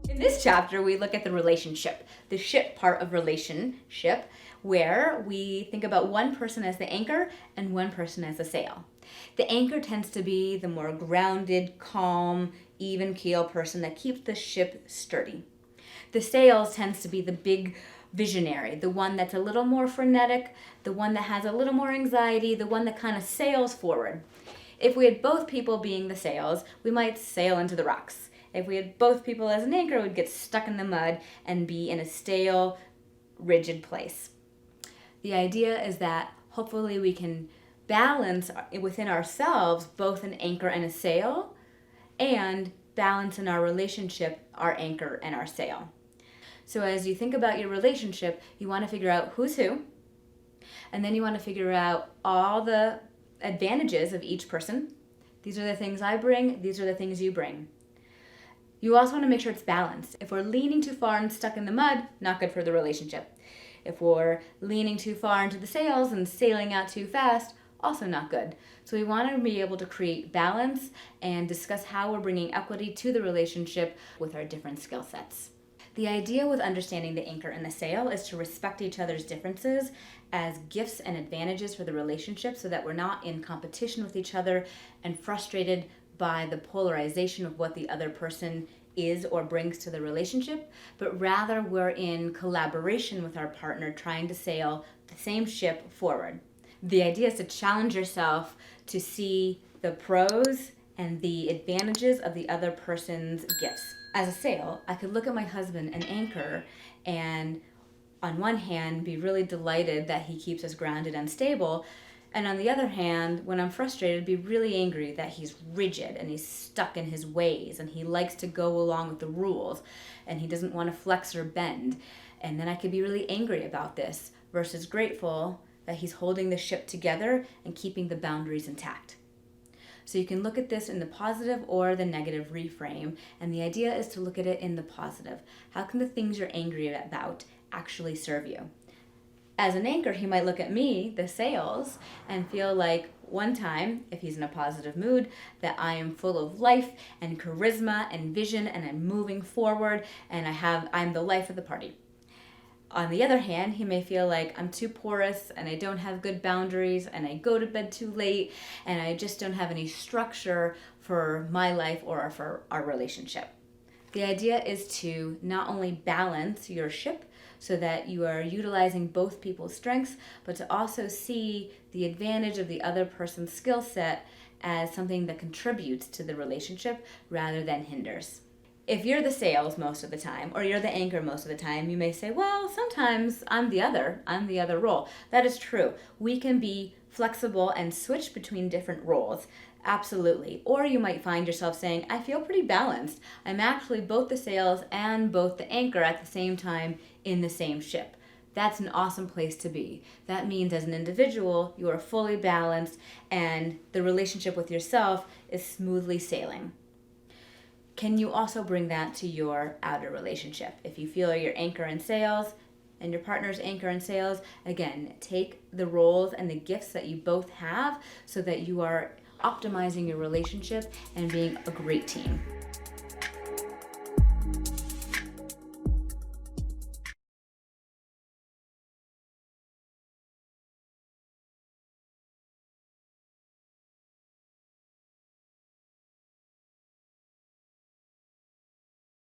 In this chapter, we look at the relationship, the ship part of relationship, where we think about one person as the anchor and one person as the sail. The anchor tends to be the more grounded, calm, even keel person that keeps the ship sturdy. The sails tends to be the big visionary, the one that's a little more frenetic, the one that has a little more anxiety, the one that kind of sails forward. If we had both people being the sails, we might sail into the rocks. If we had both people as an anchor, we'd get stuck in the mud and be in a stale, rigid place. The idea is that hopefully we can balance within ourselves both an anchor and a sail, and balance in our relationship our anchor and our sail. So as you think about your relationship, you want to figure out who's who, and then you want to figure out all the advantages of each person. These are the things I bring, these are the things you bring. You also want to make sure it's balanced. If we're leaning too far and stuck in the mud, not good for the relationship. If we're leaning too far into the sails and sailing out too fast, also not good. So we want to be able to create balance and discuss how we're bringing equity to the relationship with our different skill sets. The idea with understanding the anchor and the sail is to respect each other's differences as gifts and advantages for the relationship, so that we're not in competition with each other and frustrated by the polarization of what the other person is or brings to the relationship, but rather we're in collaboration with our partner trying to sail the same ship forward. The idea is to challenge yourself to see the pros and the advantages of the other person's gifts. As a sail, I could look at my husband, an anchor, and on one hand be really delighted that he keeps us grounded and stable, and on the other hand, when I'm frustrated, be really angry that he's rigid and he's stuck in his ways and he likes to go along with the rules and he doesn't want to flex or bend. And then I could be really angry about this versus grateful that he's holding the ship together and keeping the boundaries intact. So you can look at this in the positive or the negative reframe, and the idea is to look at it in the positive. How can the things you're angry about actually serve you? As an anchor, he might look at me, the sails, and feel like one time, if he's in a positive mood, that I am full of life and charisma and vision and I'm moving forward and I'm the life of the party. On the other hand, he may feel like I'm too porous and I don't have good boundaries and I go to bed too late and I just don't have any structure for my life or for our relationship. The idea is to not only balance your ship so that you are utilizing both people's strengths, but to also see the advantage of the other person's skill set as something that contributes to the relationship rather than hinders. If you're the sails most of the time, or you're the anchor most of the time, you may say, well, sometimes I'm the other role. That is true. We can be flexible and switch between different roles. Absolutely. Or you might find yourself saying, I feel pretty balanced. I'm actually both the sails and both the anchor at the same time in the same ship. That's an awesome place to be. That means as an individual, you are fully balanced and the relationship with yourself is smoothly sailing. Can you also bring that to your outer relationship? If you feel you're anchor and sails and your partner's anchor and sails, again, take the roles and the gifts that you both have so that you are optimizing your relationship and being a great team.